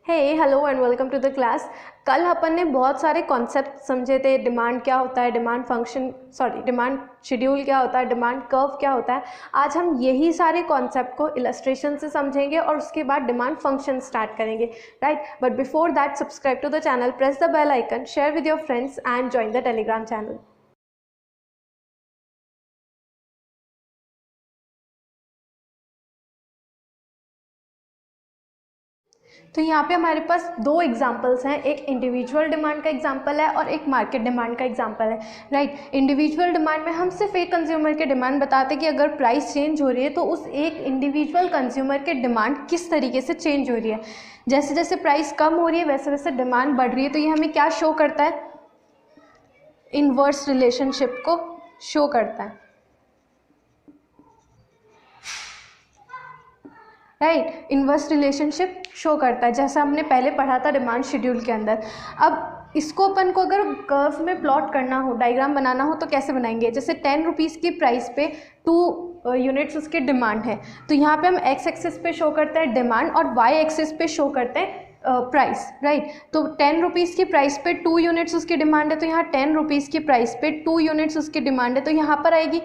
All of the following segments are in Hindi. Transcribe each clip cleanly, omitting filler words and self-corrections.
Hey hello and welcome to the class. कल अपन ने बहुत सारे कॉन्सेप्ट समझे थे। डिमांड क्या होता है, डिमांड फंक्शन डिमांड शेड्यूल क्या होता है, डिमांड कर्व क्या होता है। आज हम यही सारे कॉन्सेप्ट को इलस्ट्रेशन से समझेंगे और उसके बाद डिमांड फंक्शन स्टार्ट करेंगे, right. But before that subscribe to the channel, press the bell icon, share with your friends and join the Telegram channel. तो यहाँ पे हमारे पास दो एग्जांपल्स हैं, एक इंडिविजुअल डिमांड का एग्जांपल है और एक मार्केट डिमांड का एग्जांपल है, राइट। इंडिविजुअल डिमांड में हम सिर्फ एक कंज्यूमर के डिमांड बताते हैं कि अगर प्राइस चेंज हो रही है तो उस एक इंडिविजुअल कंज्यूमर के डिमांड किस तरीके से चेंज हो रही है। जैसे जैसे प्राइस कम हो रही है वैसे वैसे डिमांड बढ़ रही है। तो ये हमें क्या शो करता है, इनवर्स रिलेशनशिप को शो करता है, राइट। इनवर्स रिलेशनशिप शो करता है जैसा हमने पहले पढ़ा था डिमांड शेड्यूल के अंदर। अब इसको अपन को अगर कर्व में प्लॉट करना हो, डायग्राम बनाना हो तो कैसे बनाएंगे। जैसे 10 रुपीज़ की प्राइस पे 2 यूनिट्स उसके डिमांड है, तो यहाँ पे हम एक्स एक्सिस पे शो करते हैं डिमांड और वाई एक्सिस पे शो करते हैं प्राइस, राइट। तो 10 रुपीज़ की प्राइस पे 2 यूनिट्स उसकी डिमांड है, तो यहाँ 10 रुपीज़ की प्राइस पे 2 यूनिट्स उसकी डिमांड है, तो यहाँ पर आएगी।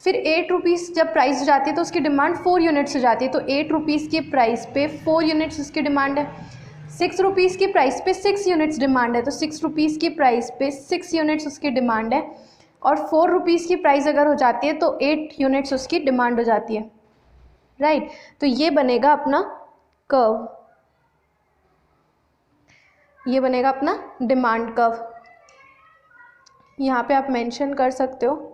फिर 8 रुपीज़ जब प्राइस हो जाती है तो उसकी डिमांड 4 यूनिट्स हो जाती है, तो 8 रुपीज़ की प्राइस पे 4 यूनिट्स उसकी डिमांड है। 6 रुपीज़ की प्राइस पे 6 यूनिट्स डिमांड है, तो 6 रुपीज़ की प्राइस पे 6 यूनिट्स उसकी डिमांड है। और 4 रुपीज़ की प्राइस अगर हो जाती है तो 8 यूनिट्स उसकी डिमांड हो जाती है, राइट। तो ये बनेगा अपना कर्व, ये बनेगा अपना डिमांड कर्व। यहाँ पे आप मेंशन कर सकते हो,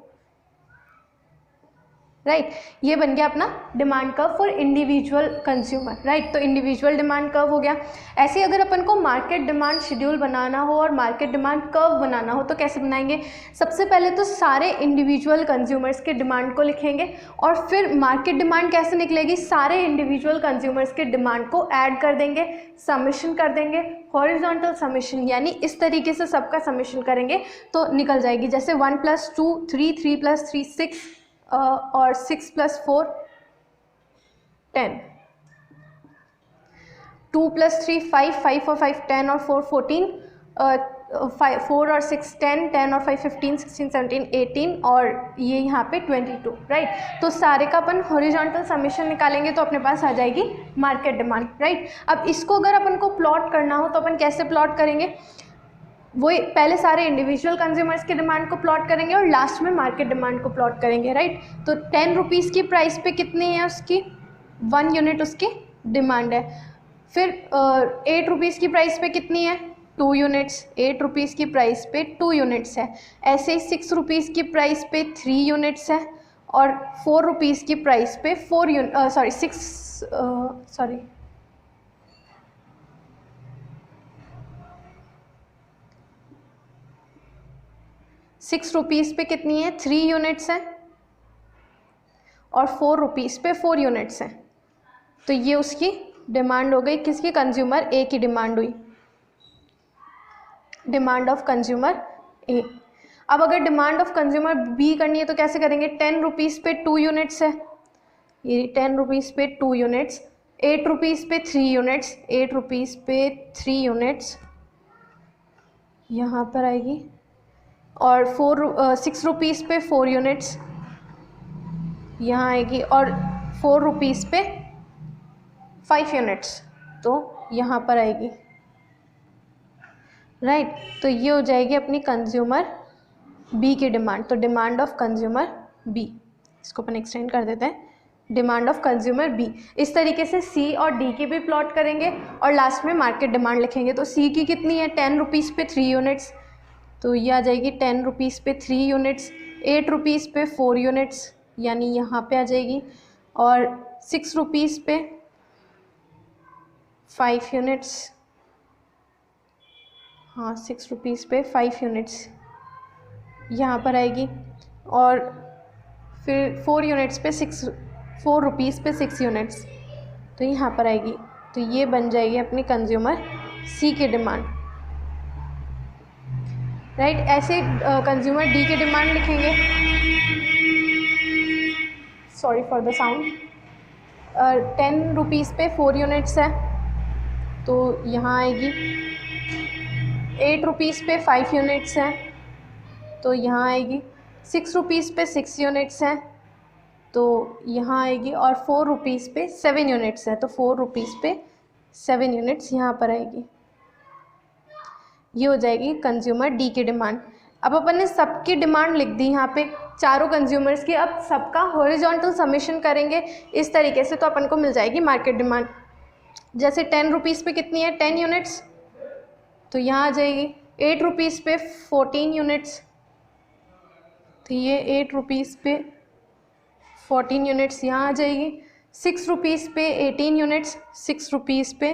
राइट। ये बन गया अपना demand curve for individual consumer, right. तो इंडिविजुअल डिमांड कर्व हो गया। ऐसे अगर अपन को मार्केट डिमांड शेड्यूल बनाना हो और मार्केट डिमांड कर्व बनाना हो तो कैसे बनाएंगे। सबसे पहले तो सारे इंडिविजुअल कंज्यूमर्स के डिमांड को लिखेंगे और फिर मार्केट डिमांड कैसे निकलेगी, सारे इंडिविजुअल कंज्यूमर्स के डिमांड को ऐड कर देंगे, समिशन कर देंगे, हॉरिजॉन्टल समिशन, यानी इस तरीके से सबका समिशन करेंगे तो निकल जाएगी। जैसे 1 + 2 3, 3 + 3 6 और 6 + 4 10, 2 + 3 5, 5 और 5 10 और 4 14, 4 और 6 10, 10 और 5 15, 16 17 18 और ये यहाँ पे 22, राइट। तो सारे का अपन हॉरिजॉन्टल समेशन निकालेंगे तो अपने पास आ जाएगी मार्केट डिमांड, राइट। अब इसको अगर अपन को प्लॉट करना हो तो अपन कैसे प्लॉट करेंगे, वही पहले सारे इंडिविजुअल कंज्यूमर्स के डिमांड को प्लॉट करेंगे और लास्ट में मार्केट डिमांड को प्लॉट करेंगे, राइट। तो 10 रुपीज़ की प्राइस पे कितनी है उसकी, 1 यूनिट उसकी डिमांड है। फिर 8 रुपीज़ की प्राइस पे कितनी है, 2 यूनिट्स, 8 रुपीज़ की प्राइस पे 2 यूनिट्स है। ऐसे ही 6 रुपीज़ की प्राइस पे 3 यूनिट्स है और 4 रुपीज़ की प्राइस पे 6 रुपीज़ पे कितनी है, 3 यूनिट्स है और 4 रुपीज़ पे 4 यूनिट्स हैं। तो ये उसकी डिमांड हो गई, किसकी, कंज्यूमर ए की डिमांड हुई, डिमांड ऑफ कंज्यूमर ए। अब अगर डिमांड ऑफ कंज्यूमर बी करनी है तो कैसे करेंगे। 10 रुपीज़ पे 2 यूनिट्स है, ये 10 रुपीज़ पे 2 यूनिट्स, 8 रुपीज़ पे 3 यूनिट्स, 8 रुपीज़ पे 3 यूनिट्स यहाँ पर आएगी, और 6 रुपीज़ पे 4 यूनिट्स यहाँ आएगी, और 4 रुपीज़ पे 5 यूनिट्स तो यहाँ पर आएगी, राइट। तो ये हो जाएगी अपनी कंज्यूमर बी की डिमांड। तो डिमांड ऑफ कंज्यूमर बी, इसको अपन एक्सटेंड कर देते हैं, डिमांड ऑफ कंज्यूमर बी। इस तरीके से सी और डी की भी प्लॉट करेंगे और लास्ट में मार्केट डिमांड लिखेंगे। तो सी की कितनी है, 10 रुपीज़ पे 3 यूनिट्स, तो ये आ जाएगी 10 रुपीज़ पे 3 यूनिट्स, 8 रुपीज़ पे 4 यूनिट्स यानी यहाँ पे आ जाएगी, और 6 रुपीज़ पे 5 यूनिट्स, हाँ 6 रुपीज़ पे 5 यूनिट्स यहाँ पर आएगी, और फिर 4 यूनिट्स पे 4 रुपीज़ पे 6 यूनिट्स तो यहाँ पर आएगी। तो ये बन जाएगी अपनी कंज्यूमर सी की डिमांड, राइट। ऐसे कंज्यूमर डी की डिमांड लिखेंगे, sorry for the sound. 10 rupees पे 4 यूनिट्स है तो यहाँ आएगी 8 रुपीज़ पे 5 यूनिट्स हैं, तो यहाँ आएगी 6 रुपीज़ पे 6 यूनिट्स हैं, तो यहाँ आएगी, और 4 रुपीज़ पे 7 यूनिट्स है, तो 4 रुपीज़ पे 7 यूनिट्स यहाँ पर आएगी। ये हो जाएगी कंज्यूमर डी की डिमांड। अब अपन ने सबकी डिमांड लिख दी यहाँ पे, चारों कंज्यूमर्स की। अब सबका हॉरिजॉन्टल समेशन करेंगे इस तरीके से, तो अपन को मिल जाएगी मार्केट डिमांड। जैसे 10 रुपीज़ पे कितनी है, 10 यूनिट्स, तो यहाँ आ जाएगी। 8 रुपीज़ पे 14 यूनिट्स, तो ये 8 रुपीज़ पे 14 यूनिट्स यहाँ आ जाएगी। 6 रुपीज़ पे 18 यूनिट्स, 6 रुपीज़ पे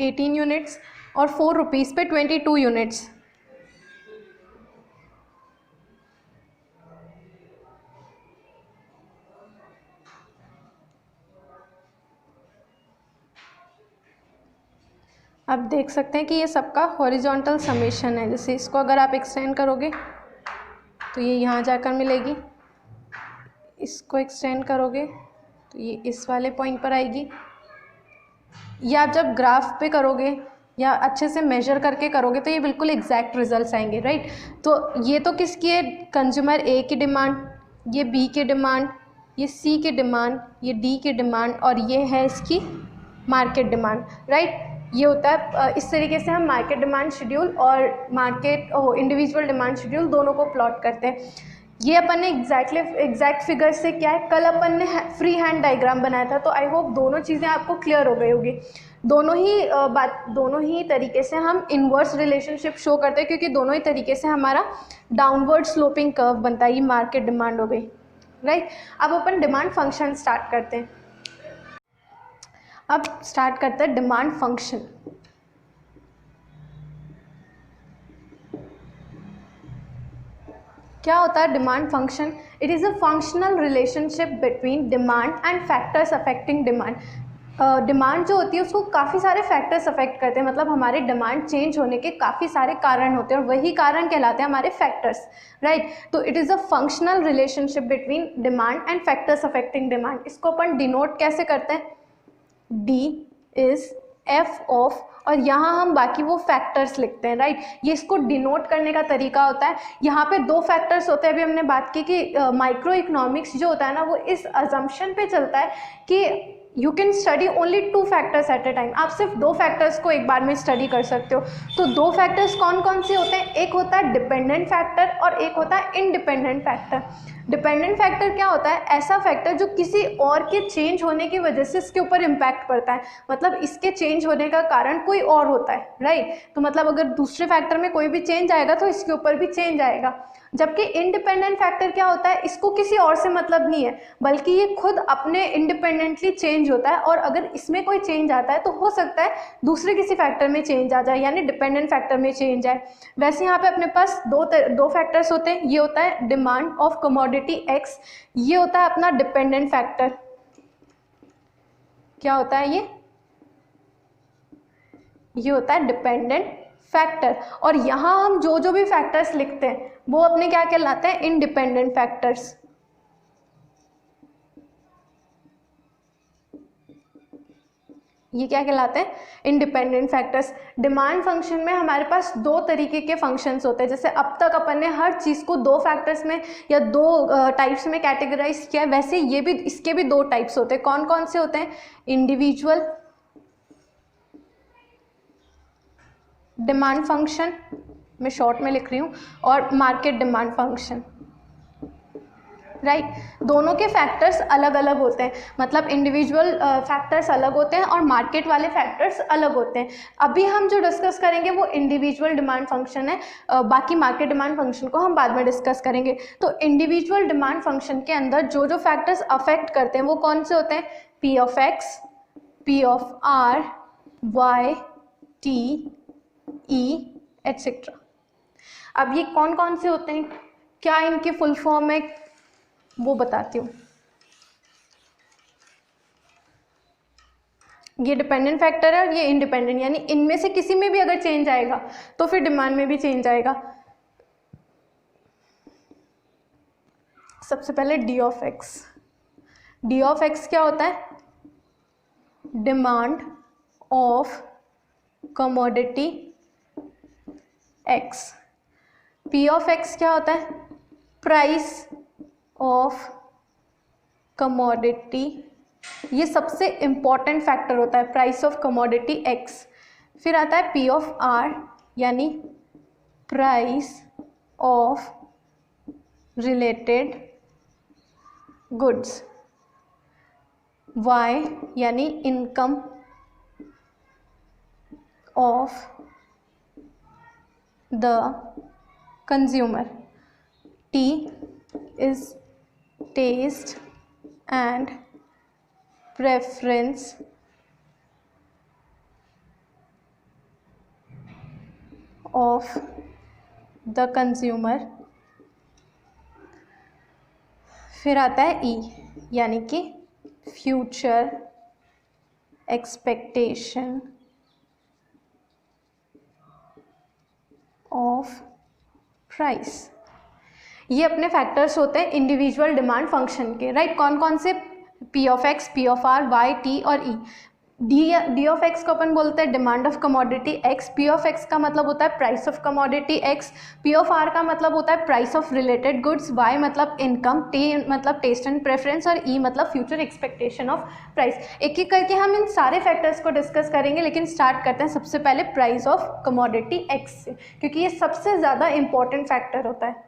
18 यूनिट्स, और 4 रुपीज़ पे 22 यूनिट्स। अब देख सकते हैं कि ये सबका हॉरिजॉन्टल समेशन है। जैसे इसको अगर आप एक्सटेंड करोगे तो ये यहाँ जाकर मिलेगी, इसको एक्सटेंड करोगे तो ये इस वाले पॉइंट पर आएगी। या आप जब ग्राफ पे करोगे या अच्छे से मेजर करके करोगे तो ये बिल्कुल एग्जैक्ट रिजल्ट्स आएंगे, राइट। तो ये तो किसकी है, कंज्यूमर ए की डिमांड, ये बी की डिमांड, ये सी की डिमांड, ये डी की डिमांड, और ये है इसकी मार्केट डिमांड, राइट। ये होता है, इस तरीके से हम मार्केट डिमांड शेड्यूल और इंडिविजुअल डिमांड शेड्यूल दोनों को प्लॉट करते हैं। ये अपन ने एग्जैक्ट फिगर से क्या है, कल अपन ने फ्री हैंड डायग्राम बनाया था, तो आई होप दोनों चीज़ें आपको क्लियर हो गई होगी। दोनों ही तरीके से हम इन्वर्स रिलेशनशिप शो करते हैं, क्योंकि दोनों ही तरीके से हमारा डाउनवर्ड स्लोपिंग कर्व बनता है। ये मार्केट डिमांड हो गई, राइट। अब अपन डिमांड फंक्शन स्टार्ट करते हैं। अब स्टार्ट करते हैं डिमांड फंक्शन। क्या होता है demand function? It is a functional relationship between demand and factors affecting demand. Demand जो होती है उसको काफ़ी सारे फैक्टर्स अफेक्ट करते हैं, मतलब हमारे डिमांड चेंज होने के काफ़ी सारे कारण होते हैं, और वही कारण कहलाते हैं हमारे फैक्टर्स, राइट। तो it is a functional relationship between demand and factors affecting demand. इसको अपन डिनोट कैसे करते हैं, डी इज़ एफ ऑफ, और यहाँ हम बाकी वो फैक्टर्स लिखते हैं, राइट। ये इसको डिनोट करने का तरीका होता है। यहाँ पे दो फैक्टर्स होते हैं, अभी हमने बात की कि माइक्रो इकोनॉमिक्स जो होता है ना, वो इस अजम्पशन पे चलता है कि you can study only 2 factors at a time. आप सिर्फ 2 फैक्टर्स को एक बार में स्टडी कर सकते हो। तो 2 फैक्टर्स कौन कौन से होते हैं, एक होता है डिपेंडेंट फैक्टर और एक होता है इंडिपेंडेंट फैक्टर। डिपेंडेंट फैक्टर क्या होता है, ऐसा फैक्टर जो किसी और के चेंज होने की वजह से इसके ऊपर इम्पैक्ट पड़ता है, मतलब इसके चेंज होने का कारण कोई और होता है, राइट। तो मतलब अगर दूसरे फैक्टर में कोई भी चेंज आएगा तो इसके ऊपर भी चेंज आएगा। जबकि इंडिपेंडेंट फैक्टर क्या होता है, इसको किसी और से मतलब नहीं है, बल्कि ये खुद अपने इंडिपेंडेंटली चेंज होता है, और अगर इसमें कोई चेंज आता है तो हो सकता है दूसरे किसी फैक्टर में चेंज आ जाए, यानी डिपेंडेंट फैक्टर में चेंज आए। वैसे यहाँ पे अपने पास दो फैक्टर्स होते हैं। ये होता है डिमांड ऑफ कमोडिटी एक्स, ये होता है अपना डिपेंडेंट फैक्टर। क्या होता है ये होता है डिपेंडेंट फैक्टर। और यहाँ हम जो जो भी फैक्टर्स लिखते हैं वो अपने क्या कहलाते हैं, इंडिपेंडेंट फैक्टर्स। ये क्या कहलाते हैं, इंडिपेंडेंट फैक्टर्स। डिमांड फंक्शन में हमारे पास 2 तरीके के फंक्शंस होते हैं। जैसे अब तक अपन ने हर चीज़ को 2 फैक्टर्स में या 2 टाइप्स में कैटेगराइज किया है, वैसे ये भी, इसके भी 2 टाइप्स होते हैं। कौन कौन से होते हैं, इंडिविजुअल डिमांड फंक्शन, मैं शॉर्ट में लिख रही हूँ, और मार्केट डिमांड फंक्शन, राइट। दोनों के फैक्टर्स अलग अलग होते हैं, मतलब इंडिविजुअल फैक्टर्स अलग होते हैं और मार्केट वाले फैक्टर्स अलग होते हैं। अभी हम जो डिस्कस करेंगे वो इंडिविजुअल डिमांड फंक्शन है, बाकी मार्केट डिमांड फंक्शन को हम बाद में डिस्कस करेंगे। तो इंडिविजुअल डिमांड फंक्शन के अंदर जो जो फैक्टर्स अफेक्ट करते हैं वो कौन से होते हैं, p of x, p of r, y, t, e etcetera. अब ये कौन कौन से होते हैं, क्या इनकी फुल फॉर्म है, वो बताती हूँ। ये डिपेंडेंट फैक्टर है और ये इंडिपेंडेंट, यानी इनमें से किसी में भी अगर चेंज आएगा तो फिर डिमांड में भी चेंज आएगा। सबसे पहले D of x. D of x क्या होता है, demand of commodity x। P of x क्या होता है? प्राइस ऑफ कमोडिटी, ये सबसे इम्पॉर्टेंट फैक्टर होता है, प्राइस ऑफ कमोडिटी x। फिर आता है P ऑफ R यानी price of related goods. Y यानी income of the consumer. T is taste and preference of the consumer। फिर आता है E यानी कि फ्यूचर एक्सपेक्टेशन ऑफ प्राइस। ये अपने फैक्टर्स होते हैं इंडिविजुअल डिमांड फंक्शन के, राइट। कौन कौन से? P of x, P of R, Y, T और E। डी ऑफ एक्स को अपन बोलते हैं demand of commodity x. P of x का मतलब होता है price of commodity x. P of R का मतलब होता है price of related goods. Y मतलब इनकम, T मतलब टेस्ट एंड प्रेफरेंस और E मतलब फ्यूचर एक्सपेक्टेशन ऑफ प्राइस। एक एक करके हम इन सारे फैक्टर्स को डिस्कस करेंगे, लेकिन स्टार्ट करते हैं सबसे पहले प्राइस ऑफ कमोडिटी एक्स से, क्योंकि ये सबसे ज़्यादा इंपॉर्टेंट फैक्टर होता है।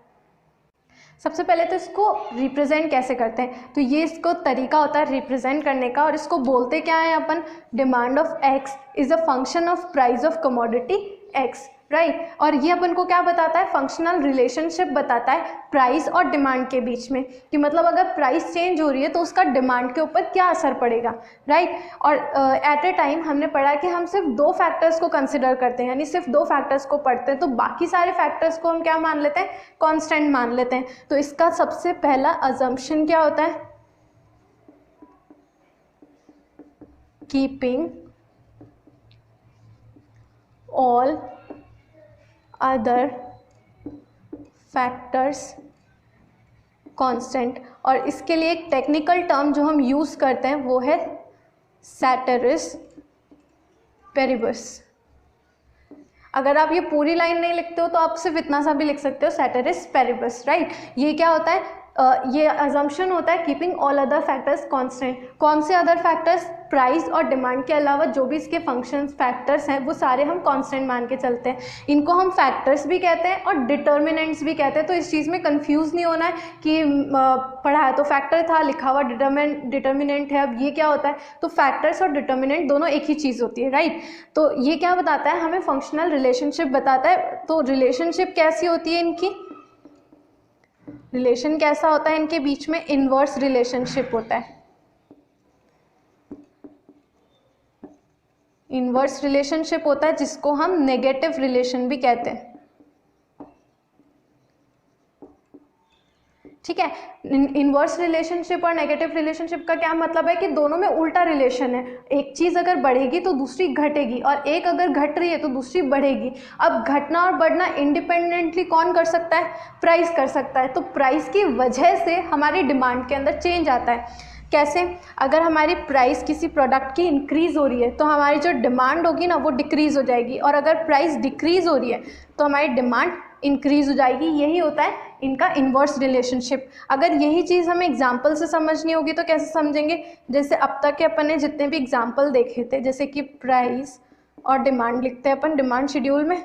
सबसे पहले तो इसको रिप्रेजेंट कैसे करते हैं, तो ये इसको तरीका होता है रिप्रेजेंट करने का, और इसको बोलते क्या है अपन? Demand of x is a function of price of commodity x, right. और ये अपन को क्या बताता है? फंक्शनल रिलेशनशिप बताता है प्राइस और डिमांड के बीच में, कि मतलब अगर प्राइस चेंज हो रही है तो उसका डिमांड के ऊपर क्या असर पड़ेगा, राइट। और एट ए टाइम हमने पढ़ा कि हम सिर्फ दो फैक्टर्स को कंसिडर करते हैं, यानी सिर्फ दो फैक्टर्स को पढ़ते हैं, तो बाकी सारे फैक्टर्स को हम क्या मान लेते हैं? कांस्टेंट मान लेते हैं। तो इसका सबसे पहला अजम्पशन क्या होता है? Keeping all other factors constant. और इसके लिए एक टेक्निकल टर्म जो हम यूज़ करते हैं वो है सेटेरिस पेरिबस। अगर आप ये पूरी लाइन नहीं लिखते हो तो आप सिर्फ इतना सा भी लिख सकते हो, सेटेरिस पेरिबस, राइट। ये क्या होता है? ये अजम्पशन होता है keeping all other factors constant. कौन से अदर फैक्टर्स? प्राइस और डिमांड के अलावा जो भी इसके फंक्शंस फैक्टर्स हैं वो सारे हम कांस्टेंट मान के चलते हैं। इनको हम फैक्टर्स भी कहते हैं और डिटर्मिनेंट्स भी कहते हैं। तो इस चीज़ में कंफ्यूज नहीं होना है कि पढ़ा है तो फैक्टर था, लिखा हुआ डिटर्मिनेंट है, अब ये क्या होता है? तो फैक्टर्स और डिटर्मिनेंट दोनों एक ही चीज़ होती है, राइट। तो ये क्या बताता है? हमें फंक्शनल रिलेशनशिप बताता है। तो रिलेशनशिप कैसी होती है इनकी? रिलेशन कैसा होता है इनके बीच में? इनवर्स रिलेशनशिप होता है। इनवर्स रिलेशनशिप होता है जिसको हम नेगेटिव रिलेशन भी कहते हैं, ठीक है। इनवर्स रिलेशनशिप और नेगेटिव रिलेशनशिप का क्या मतलब है? कि दोनों में उल्टा रिलेशन है। एक चीज़ अगर बढ़ेगी तो दूसरी घटेगी, और एक अगर घट रही है तो दूसरी बढ़ेगी। अब घटना और बढ़ना इंडिपेंडेंटली कौन कर सकता है? प्राइस कर सकता है। तो प्राइस की वजह से हमारी डिमांड के अंदर चेंज आता है। कैसे? अगर हमारी प्राइस किसी प्रोडक्ट की इंक्रीज़ हो रही है तो हमारी जो डिमांड होगी ना वो डिक्रीज़ हो जाएगी, और अगर प्राइस डिक्रीज़ हो रही है तो हमारी डिमांड इंक्रीज़ हो जाएगी। यही होता है इनका इन्वर्स रिलेशनशिप। अगर यही चीज़ हमें एग्जाम्पल से समझनी होगी तो कैसे समझेंगे? जैसे अब तक के अपन ने जितने भी एग्जाम्पल देखे थे, जैसे कि प्राइस और डिमांड लिखते हैं अपन डिमांड शेड्यूल में,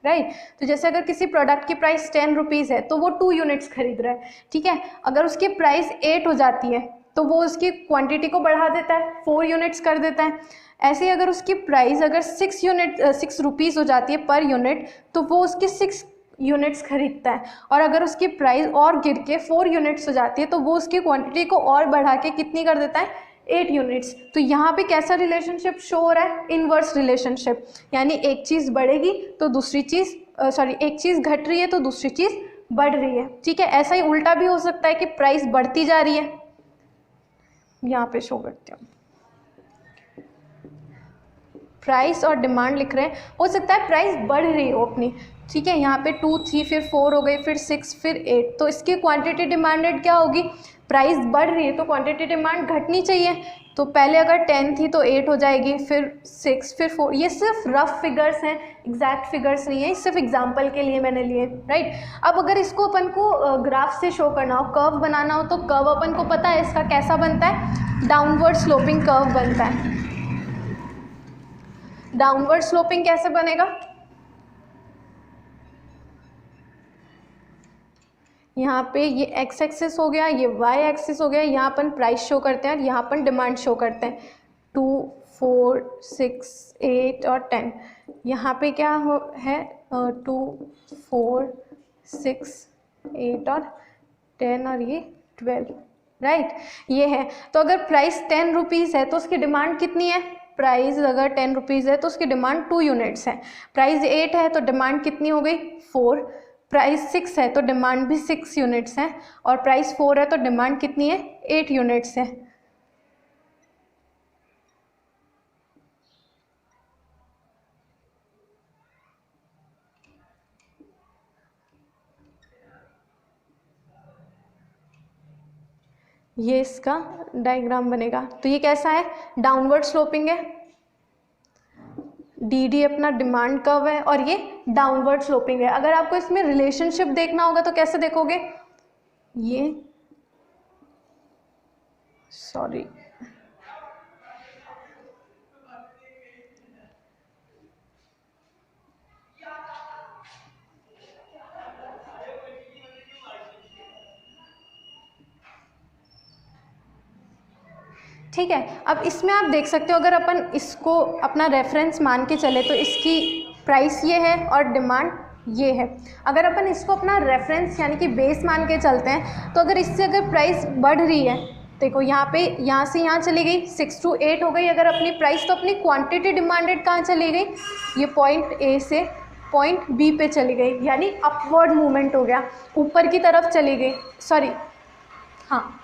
राइट। तो जैसे अगर किसी प्रोडक्ट की प्राइस 10 रुपीज़ है तो वो 2 यूनिट्स खरीद रहा है, ठीक है। अगर उसकी प्राइस 8 हो जाती है तो वो उसकी क्वांटिटी को बढ़ा देता है, 4 यूनिट्स कर देता है। ऐसे ही अगर उसकी प्राइस अगर 6 रुपीज़ हो जाती है पर यूनिट तो वो उसकी 6 यूनिट्स खरीदता है। और अगर उसकी प्राइस और गिर के 4 यूनिट्स हो जाती है तो वो उसकी क्वांटिटी को और बढ़ा के कितनी कर देता है? 8 यूनिट्स। तो यहाँ पे कैसा रिलेशनशिप शो हो रहा है? Inverse relationship. यानी एक चीज़ बढ़ेगी तो दूसरी चीज़ एक चीज़ घट रही है तो दूसरी चीज़ बढ़ रही है, ठीक है। ऐसा ही उल्टा भी हो सकता है कि प्राइस बढ़ती जा रही है, यहाँ पे शो करते हैं, प्राइस और डिमांड लिख रहे हैं, हो सकता है प्राइस बढ़ रही हो अपनी, ठीक है। यहाँ पे 2, 3 फिर 4 हो गई, फिर 6 फिर 8। तो इसकी क्वांटिटी डिमांडेड क्या होगी? प्राइस बढ़ रही है तो क्वांटिटी डिमांड घटनी चाहिए। तो पहले अगर 10 थी तो 8 हो जाएगी, फिर 6, फिर 4। ये सिर्फ रफ फिगर्स हैं, एग्जैक्ट फिगर्स नहीं है, सिर्फ एग्जांपल के लिए मैंने लिए, राइट। अब अगर इसको अपन को ग्राफ से शो करना हो, कर्व बनाना हो, तो कर्व अपन को पता है इसका कैसा बनता है, डाउनवर्ड स्लोपिंग कर्व बनता है। डाउनवर्ड स्लोपिंग कैसे बनेगा, यहाँ पे ये एक्स एक्सिस हो गया, ये वाई एक्सिस हो गया, यहाँ अपन प्राइस शो करते हैं और यहाँ अपन डिमांड शो करते हैं, 2, 4, 6, 8 और 10। यहाँ पे क्या है 2, 4, 6, 8 और 10 और ये 12, राइट। ये है। तो अगर प्राइस 10 रुपीज़ है तो उसकी डिमांड कितनी है, प्राइस अगर 10 रुपीज़ है तो उसकी डिमांड 2 यूनिट्स है। प्राइस 8 है तो डिमांड कितनी हो गई, 4। प्राइस 6 है तो डिमांड भी 6 यूनिट्स है, और प्राइस 4 है तो डिमांड कितनी है, 8 यूनिट्स है। ये इसका डायग्राम बनेगा। तो ये कैसा है, डाउनवर्ड स्लोपिंग है, डी अपना डिमांड कर्व है, और ये डाउनवर्ड स्लोपिंग है। अगर आपको इसमें रिलेशनशिप देखना होगा तो कैसे देखोगे, ये सॉरी ठीक है। अब इसमें आप देख सकते हो, अगर अपन इसको अपना रेफरेंस मान के चले तो इसकी प्राइस ये है और डिमांड ये है। अगर अपन इसको अपना रेफरेंस यानी कि बेस मान के चलते हैं तो अगर इससे अगर प्राइस बढ़ रही है, देखो यहाँ पे यहाँ से यहाँ चली गई 6 to 8 हो गई अगर अपनी प्राइस, तो अपनी क्वांटिटी डिमांडेड कहाँ चली गई, ये पॉइंट ए से पॉइंट बी पे चली गई, यानी अपवर्ड मूवमेंट हो गया, ऊपर की तरफ चली गई, सॉरी हाँ।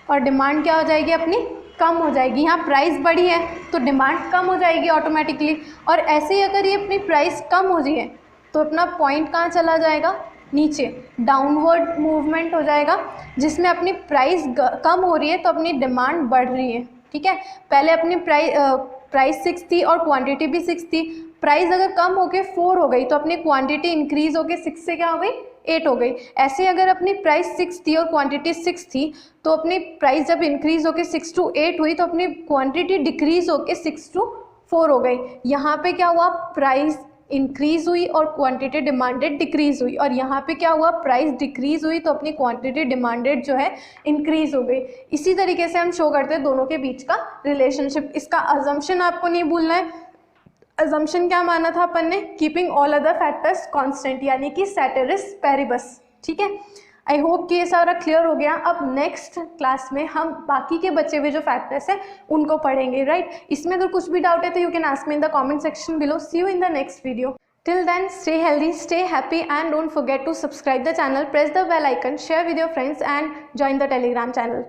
और डिमांड क्या हो जाएगी अपनी, कम हो जाएगी। यहाँ प्राइस बढ़ी है तो डिमांड कम हो जाएगी ऑटोमेटिकली, और ऐसे ही अगर ये अपनी प्राइस कम हो रही है तो अपना पॉइंट कहाँ चला जाएगा, नीचे, डाउनवर्ड मूवमेंट हो जाएगा, जिसमें अपनी प्राइस कम हो रही है तो अपनी डिमांड बढ़ रही है। ठीक है, पहले अपनी प्राइस 6 थी और क्वांटिटी भी 6 थी, प्राइस अगर कम होके 4 हो गई तो अपनी क्वांटिटी इंक्रीज होके 6 से क्या हो गई, 8 हो गई। ऐसे अगर अपनी प्राइस 6 थी और क्वांटिटी 6 थी तो अपनी प्राइस जब इंक्रीज होके 6 to 8 हुई तो अपनी क्वांटिटी डिक्रीज होके 6 to 4 हो गई। यहाँ पे क्या हुआ, प्राइस इंक्रीज हुई और क्वांटिटी डिमांडेड डिक्रीज हुई, और यहाँ पे क्या हुआ, प्राइस डिक्रीज हुई तो अपनी क्वांटिटी डिमांडेड जो है इंक्रीज हो गई। इसी तरीके से हम शो करते हैं दोनों के बीच का रिलेशनशिप। इसका अजम्पशन आपको नहीं भूलना है। अजम्पशन क्या माना था अपन ने, keeping all other factors constant, यानी कि सेटेरिस पेरिबस। ठीक है, आई होप कि ये सारा क्लियर हो गया। अब नेक्स्ट क्लास में हम बाकी के बचे हुए जो फैक्टर्स हैं उनको पढ़ेंगे, राइट। इसमें अगर कुछ भी डाउट है तो you can ask me in the comment section below. See you in the next video. Till then, stay healthy, stay happy, and don't forget to subscribe the channel, press the bell icon, share with your friends, and join the Telegram channel.